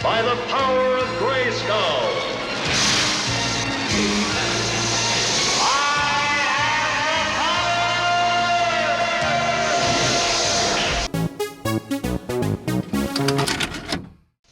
by the power of Grayskull.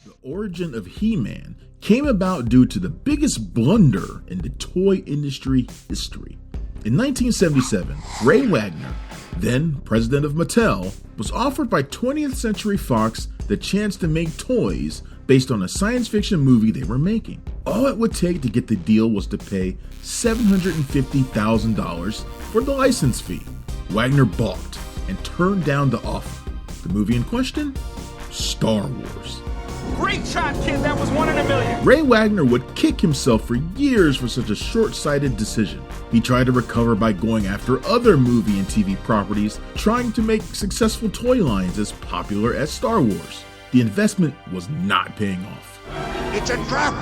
The origin of He-Man came about due to the biggest blunder in the toy industry history. In 1977, Ray Wagner, then president of Mattel, was offered by 20th Century Fox the chance to make toys based on a science fiction movie they were making. All it would take to get the deal was to pay $750,000 for the license fee. Wagner balked and turned down the offer. The movie in question? Star Wars. Great shot, kid. That was 1 in a million. Ray Wagner would kick himself for years for such a short-sighted decision. He tried to recover by going after other movie and TV properties, trying to make successful toy lines as popular as Star Wars. The investment was not paying off. It's a trap!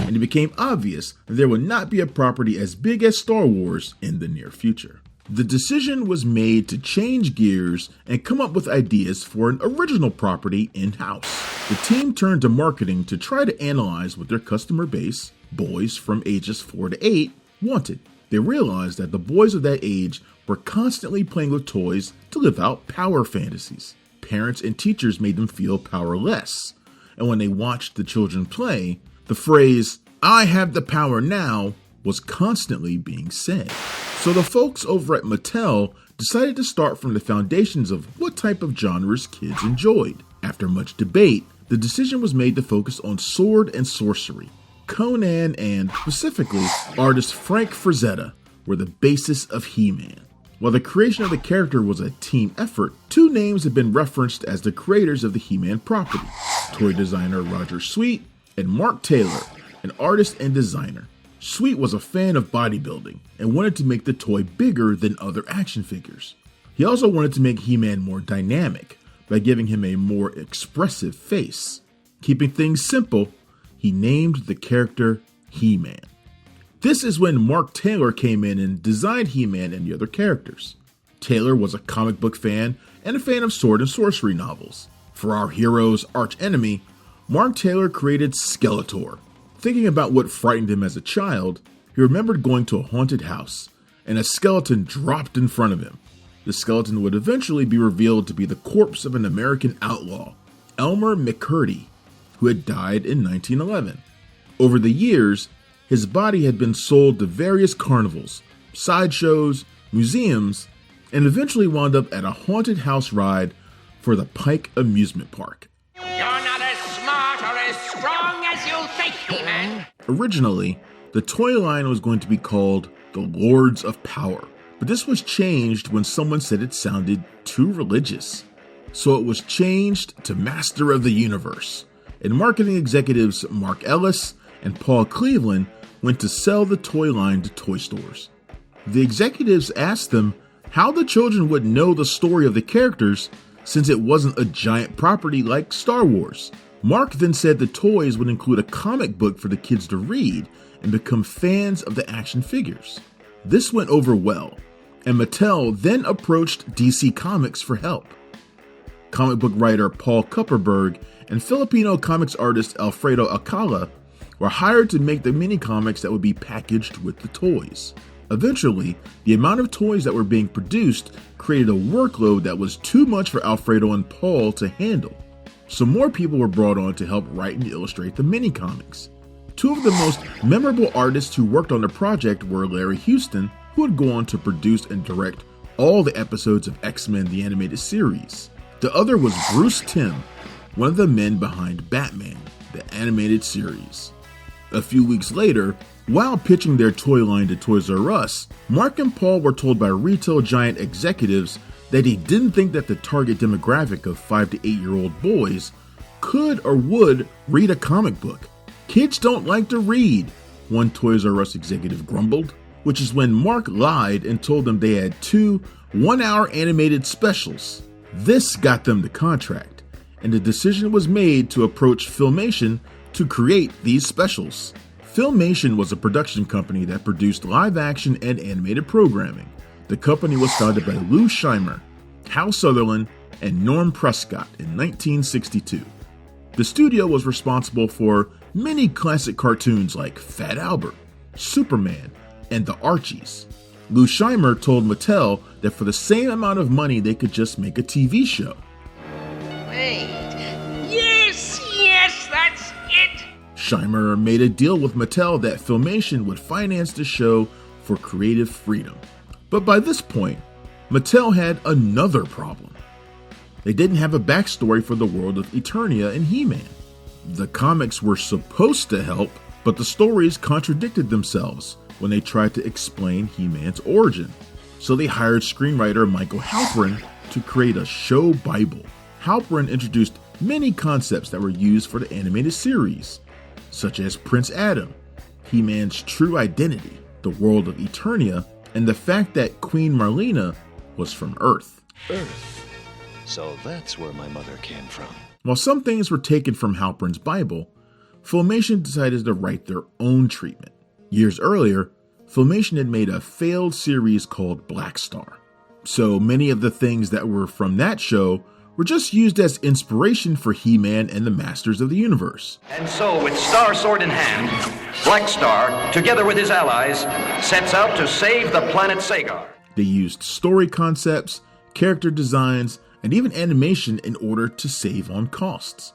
And it became obvious that there would not be a property as big as Star Wars in the near future. The decision was made to change gears and come up with ideas for an original property in-house. The team turned to marketing to try to analyze what their customer base, boys from ages 4 to 8, wanted. They realized that the boys of that age were constantly playing with toys to live out power fantasies. Parents and teachers made them feel powerless. And when they watched the children play, the phrase, "I have the power now," was constantly being said. So the folks over at Mattel decided to start from the foundations of what type of genres kids enjoyed. After much debate, the decision was made to focus on sword and sorcery. Conan and, specifically, artist Frank Frazetta were the basis of He-Man. While the creation of the character was a team effort, two names have been referenced as the creators of the He-Man property: toy designer Roger Sweet and Mark Taylor, an artist and designer. Sweet was a fan of bodybuilding and wanted to make the toy bigger than other action figures. He also wanted to make He-Man more dynamic by giving him a more expressive face. Keeping things simple, he named the character He-Man. This is when Mark Taylor came in and designed He-Man and the other characters. Taylor was a comic book fan and a fan of sword and sorcery novels. For our hero's archenemy, Mark Taylor created Skeletor. Thinking about what frightened him as a child, he remembered going to a haunted house, and a skeleton dropped in front of him. The skeleton would eventually be revealed to be the corpse of an American outlaw, Elmer McCurdy, who had died in 1911. Over the years, his body had been sold to various carnivals, sideshows, museums, and eventually wound up at a haunted house ride for the Pike Amusement Park. Originally, the toy line was going to be called the Lords of Power, but this was changed when someone said it sounded too religious. So it was changed to Master of the Universe, and marketing executives Mark Ellis and Paul Cleveland went to sell the toy line to toy stores. The executives asked them how the children would know the story of the characters since it wasn't a giant property like Star Wars. Mark then said the toys would include a comic book for the kids to read and become fans of the action figures. This went over well, and Mattel then approached DC Comics for help. Comic book writer Paul Kupperberg and Filipino comics artist Alfredo Alcala were hired to make the mini-comics that would be packaged with the toys. Eventually, the amount of toys that were being produced created a workload that was too much for Alfredo and Paul to handle. So more people were brought on to help write and illustrate the mini-comics. Two of the most memorable artists who worked on the project were Larry Houston, who would go on to produce and direct all the episodes of X-Men the Animated Series. The other was Bruce Timm, one of the men behind Batman, the animated series. A few weeks later, while pitching their toy line to Toys R Us, Mark and Paul were told by retail giant executives that he didn't think that the target demographic of 5 to 8-year-old boys could or would read a comic book. Kids don't like to read, one Toys R Us executive grumbled, which is when Mark lied and told them they had 2 one-hour animated specials. This got them the contract, and the decision was made to approach Filmation to create these specials. Filmation was a production company that produced live-action and animated programming. The company was founded by Lou Scheimer, Hal Sutherland, and Norm Prescott in 1962. The studio was responsible for many classic cartoons like Fat Albert, Superman, and the Archies. Lou Scheimer told Mattel that for the same amount of money they could just make a TV show. Wait. Yes, that's it! Scheimer made a deal with Mattel that Filmation would finance the show for creative freedom. But by this point, Mattel had another problem. They didn't have a backstory for the world of Eternia and He-Man. The comics were supposed to help, but the stories contradicted themselves when they tried to explain He-Man's origin. So they hired screenwriter Michael Halperin to create a show Bible. Halperin introduced many concepts that were used for the animated series, such as Prince Adam, He-Man's true identity, the world of Eternia, and the fact that Queen Marlena was from Earth. Earth. So that's where my mother came from. While some things were taken from Halperin's Bible, Filmation decided to write their own treatment. Years earlier, Filmation had made a failed series called Blackstar. So many of the things that were from that show were just used as inspiration for He-Man and the Masters of the Universe. And so, with Star Sword in hand, Blackstar, together with his allies, sets out to save the planet Sagar. They used story concepts, character designs, and even animation in order to save on costs.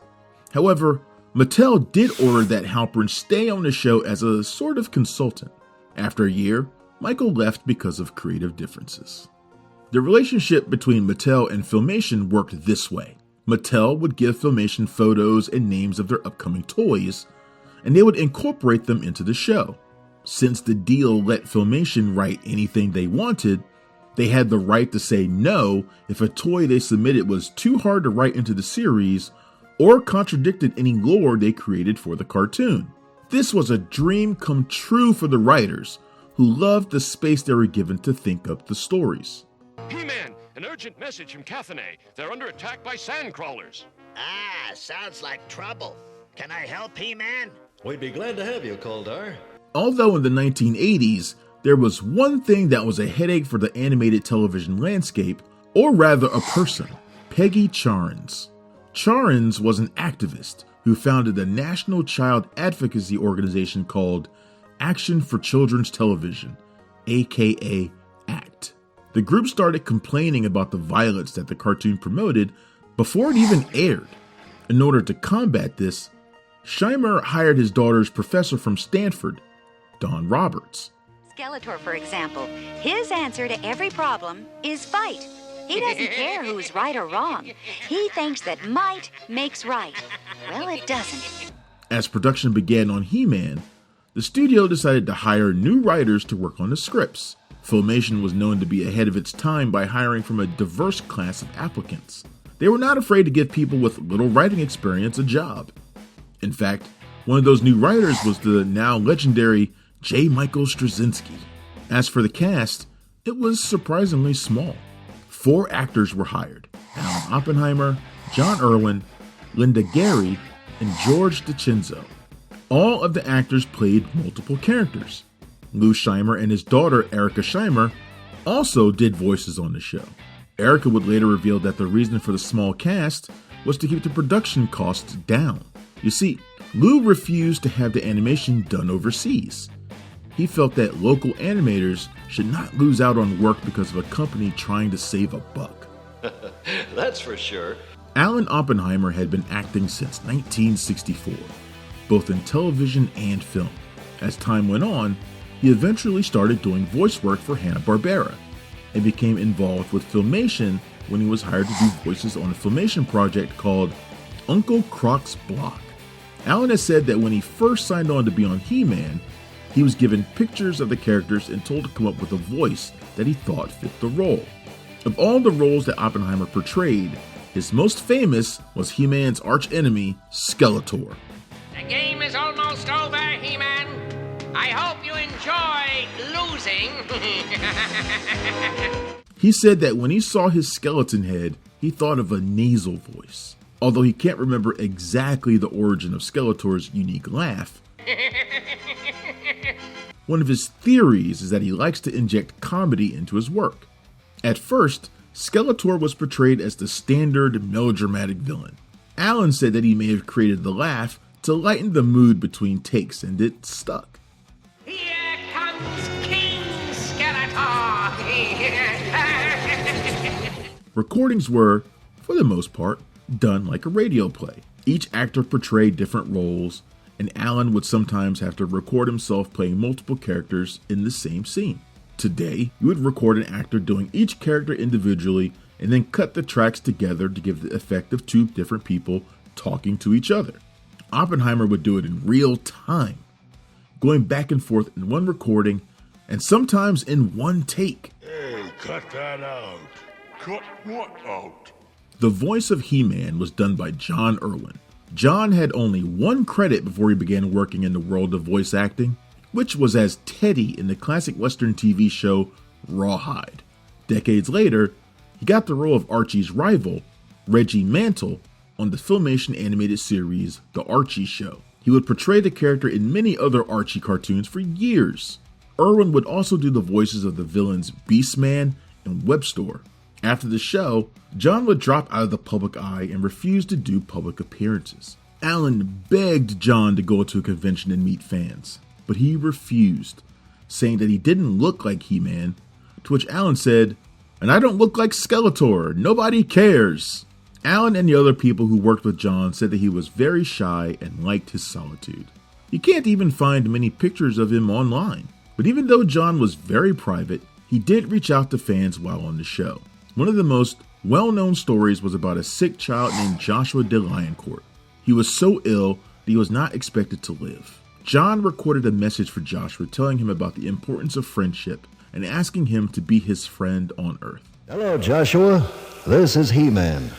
However, Mattel did order that Halperin stay on the show as a sort of consultant. After a year, Michael left because of creative differences. The relationship between Mattel and Filmation worked this way. Mattel would give Filmation photos and names of their upcoming toys, and they would incorporate them into the show. Since the deal let Filmation write anything they wanted, they had the right to say no if a toy they submitted was too hard to write into the series or contradicted any lore they created for the cartoon. This was a dream come true for the writers, who loved the space they were given to think up the stories. He-Man, an urgent message from Cathane. They're under attack by sandcrawlers. Ah, sounds like trouble. Can I help, He-Man? We'd be glad to have you, Koldar. Although in the 1980s, there was one thing that was a headache for the animated television landscape, or rather a person, Peggy Charins. Charins was an activist who founded a national child advocacy organization called Action for Children's Television, aka ACT. The group started complaining about the violence that the cartoon promoted before it even aired. In order to combat this, Scheimer hired his daughter's professor from Stanford, Don Roberts. Skeletor, for example, his answer to every problem is fight. He doesn't care who's right or wrong. He thinks that might makes right. Well, it doesn't. As production began on He-Man, the studio decided to hire new writers to work on the scripts. Filmation was known to be ahead of its time by hiring from a diverse class of applicants. They were not afraid to give people with little writing experience a job. In fact, one of those new writers was the now legendary J. Michael Straczynski. As for the cast, it was surprisingly small. 4 actors were hired: Alan Oppenheimer, John Erwin, Linda Gary, and George DiCenzo. All of the actors played multiple characters. Lou Scheimer and his daughter Erica Scheimer also did voices on the show. Erica would later reveal that the reason for the small cast was to keep the production costs down. You see, Lou refused to have the animation done overseas. He felt that local animators should not lose out on work because of a company trying to save a buck. That's for sure. Alan Oppenheimer had been acting since 1964, both in television and film. As time went on, he eventually started doing voice work for Hanna-Barbera and became involved with Filmation when he was hired to do voices on a Filmation project called Uncle Croc's Block. Alan has said that when he first signed on to be on He-Man, he was given pictures of the characters and told to come up with a voice that he thought fit the role. Of all the roles that Oppenheimer portrayed, his most famous was He-Man's archenemy, Skeletor. The game is almost over, He-Man. I hope you enjoy losing. He said that when he saw his skeleton head, he thought of a nasal voice. Although he can't remember exactly the origin of Skeletor's unique laugh. One of his theories is that he likes to inject comedy into his work. At first, Skeletor was portrayed as the standard melodramatic villain. Alan said that he may have created the laugh to lighten the mood between takes, and it stuck. Here comes King Skeletor! Recordings were, for the most part, done like a radio play. Each actor portrayed different roles, and Alan would sometimes have to record himself playing multiple characters in the same scene. Today, you would record an actor doing each character individually and then cut the tracks together to give the effect of two different people talking to each other. Oppenheimer would do it in real time, going back and forth in one recording and sometimes in one take. Hey, cut that out. Cut what out? The voice of He-Man was done by John Erwin. John had only one credit before he began working in the world of voice acting, which was as Teddy in the classic Western TV show Rawhide. Decades later, he got the role of Archie's rival, Reggie Mantle, on the Filmation animated series The Archie Show. He would portray the character in many other Archie cartoons for years. Erwin would also do the voices of the villains Beastman and Webstor. After the show, John would drop out of the public eye and refuse to do public appearances. Alan begged John to go to a convention and meet fans, but he refused, saying that he didn't look like He-Man, to which Alan said, "And I don't look like Skeletor, nobody cares." Alan and the other people who worked with John said that he was very shy and liked his solitude. You can't even find many pictures of him online. But even though John was very private, he did reach out to fans while on the show. One of the most well-known stories was about a sick child named Joshua de Lioncourt. He was so ill that he was not expected to live. John recorded a message for Joshua telling him about the importance of friendship and asking him to be his friend on Earth. Hello, Joshua. This is He-Man.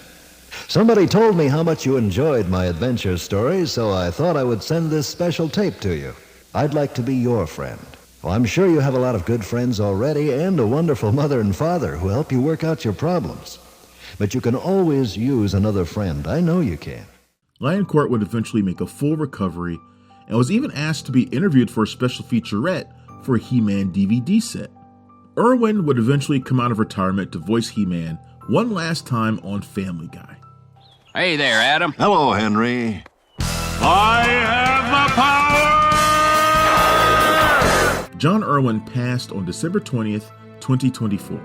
Somebody told me how much you enjoyed my adventure stories, so I thought I would send this special tape to you. I'd like to be your friend. Well, I'm sure you have a lot of good friends already and a wonderful mother and father who help you work out your problems. But you can always use another friend. I know you can. Lioncourt would eventually make a full recovery and was even asked to be interviewed for a special featurette for a He-Man DVD set. Erwin would eventually come out of retirement to voice He-Man one last time on Family Guy. Hey there, Adam. Hello, Henry. I have the power! John Erwin passed on December 20th, 2024.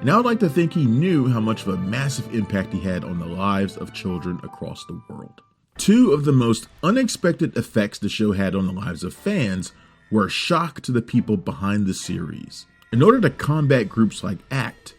And I would like to think he knew how much of a massive impact he had on the lives of children across the world. Two of the most unexpected effects the show had on the lives of fans were a shock to the people behind the series. In order to combat groups like ACT,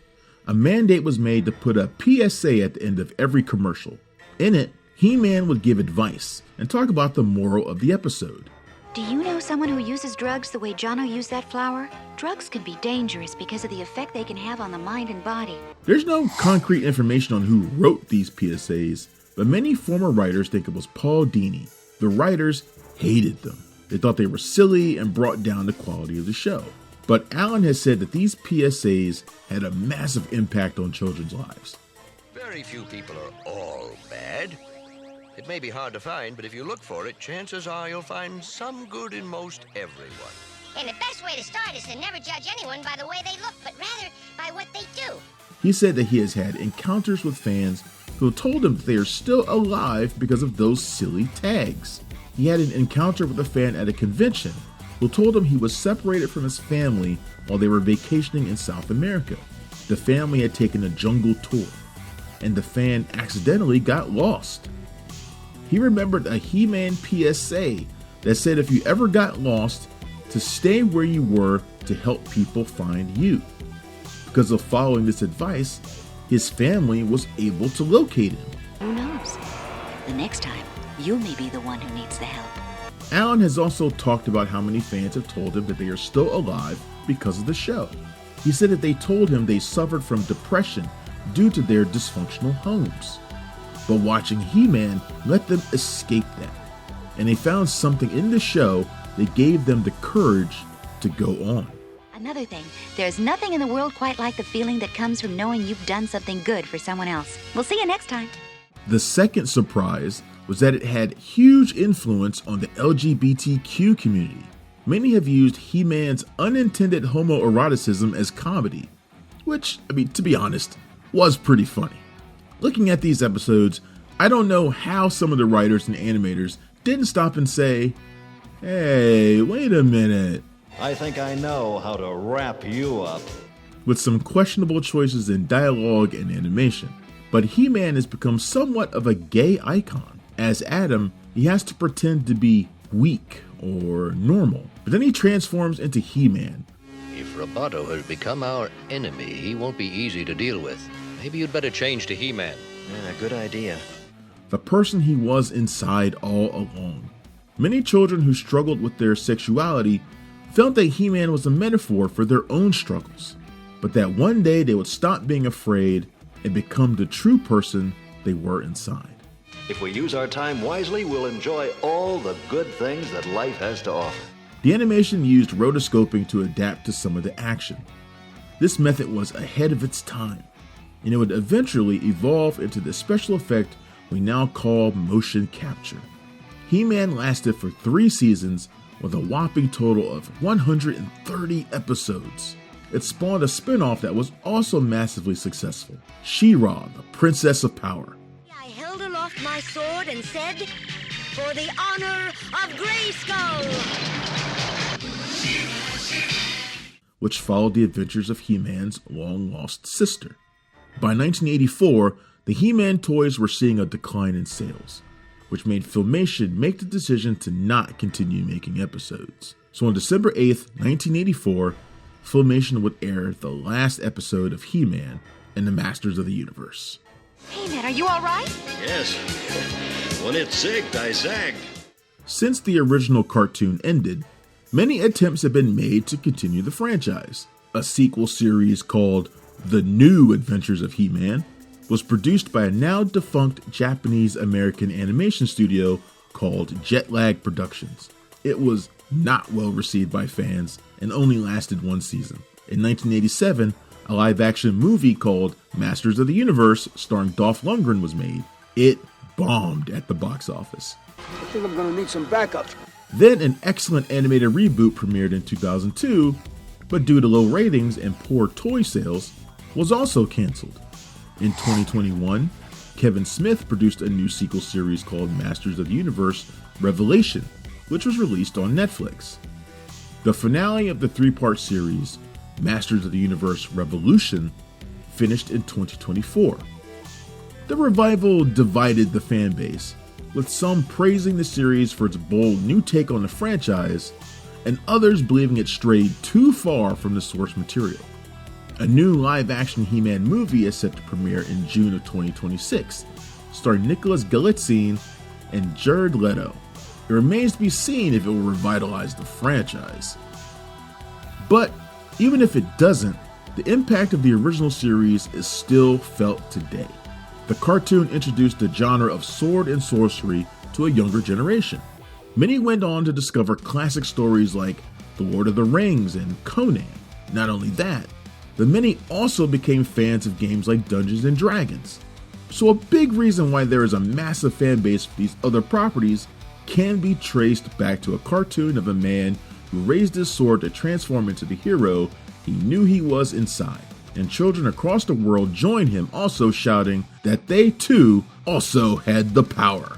a mandate was made to put a PSA at the end of every commercial. In it, He-Man would give advice and talk about the moral of the episode. Do you know someone who uses drugs the way Jono used that flower? Drugs can be dangerous because of the effect they can have on the mind and body. There's no concrete information on who wrote these PSAs, but many former writers think it was Paul Dini. The writers hated them. They thought they were silly and brought down the quality of the show. But Alan has said that these PSAs had a massive impact on children's lives. Very few people are all bad. It may be hard to find, but if you look for it, chances are you'll find some good in most everyone. And the best way to start is to never judge anyone by the way they look, but rather by what they do. He said that he has had encounters with fans who told him that they are still alive because of those silly tags. He had an encounter with a fan at a convention who told him he was separated from his family while they were vacationing in South America. The family had taken a jungle tour, and the fan accidentally got lost. He remembered a He-Man PSA that said if you ever got lost, to stay where you were to help people find you. Because of following this advice, his family was able to locate him. Who knows? The next time, you may be the one who needs the help. Alan has also talked about how many fans have told him that they are still alive because of the show. He said that they told him they suffered from depression due to their dysfunctional homes. But watching He-Man let them escape that, and they found something in the show that gave them the courage to go on. Another thing, there's nothing in the world quite like the feeling that comes from knowing you've done something good for someone else. We'll see you next time. The second surprise was that it had huge influence on the LGBTQ community. Many have used He-Man's unintended homoeroticism as comedy, which, to be honest, was pretty funny. Looking at these episodes, I don't know how some of the writers and animators didn't stop and say, "Hey, wait a minute. I think I know how to wrap you up." With some questionable choices in dialogue and animation. But He-Man has become somewhat of a gay icon. As Adam, he has to pretend to be weak or normal. But then he transforms into He-Man. If Roboto has become our enemy, he won't be easy to deal with. Maybe you'd better change to He-Man. Yeah, good idea. The person he was inside all along. Many children who struggled with their sexuality felt that He-Man was a metaphor for their own struggles, but that one day they would stop being afraid and become the true person they were inside. If we use our time wisely, we'll enjoy all the good things that life has to offer. The animation used rotoscoping to adapt to some of the action. This method was ahead of its time, and it would eventually evolve into the special effect we now call motion capture. He-Man lasted for 3 seasons with a whopping total of 130 episodes. It spawned a spin-off that was also massively successful, She-Ra, the Princess of Power. I held aloft my sword and said, "For the honor of Grayskull!" Which followed the adventures of He-Man's long-lost sister. By 1984, the He-Man toys were seeing a decline in sales, which made Filmation make the decision to not continue making episodes. So on December 8th, 1984, Filmation would air the last episode of He-Man and the Masters of the Universe. He-Man, are you all right? Yes. When it zigged, I zagged. Since the original cartoon ended, many attempts have been made to continue the franchise. A sequel series called The New Adventures of He-Man was produced by a now defunct Japanese-American animation studio called Jetlag Productions. It was not well received by fans and only lasted 1 season. In 1987, a live-action movie called Masters of the Universe starring Dolph Lundgren was made. It bombed at the box office. I think I'm gonna need some backup. Then an excellent animated reboot premiered in 2002, but due to low ratings and poor toy sales, was also canceled. In 2021, Kevin Smith produced a new sequel series called Masters of the Universe Revelation, which was released on Netflix. The finale of the 3-part series, Masters of the Universe Revolution, finished in 2024. The revival divided the fan base, with some praising the series for its bold new take on the franchise, and others believing it strayed too far from the source material. A new live-action He-Man movie is set to premiere in June of 2026, starring Nicholas Galitzine and Jared Leto. It remains to be seen if it will revitalize the franchise. But even if it doesn't, the impact of the original series is still felt today. The cartoon introduced the genre of sword and sorcery to a younger generation. Many went on to discover classic stories like The Lord of the Rings and Conan. Not only that, but many also became fans of games like Dungeons and Dragons. So a big reason why there is a massive fan base for these other properties can be traced back to a cartoon of a man who raised his sword to transform into the hero he knew he was inside. And children across the world joined him, also shouting that they too also had the power.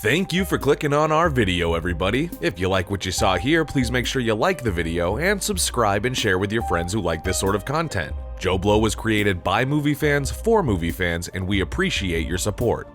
Thank you for clicking on our video, everybody. If you like what you saw here, please make sure you like the video and subscribe and share with your friends who like this sort of content. Joe Blow was created by movie fans for movie fans, and we appreciate your support.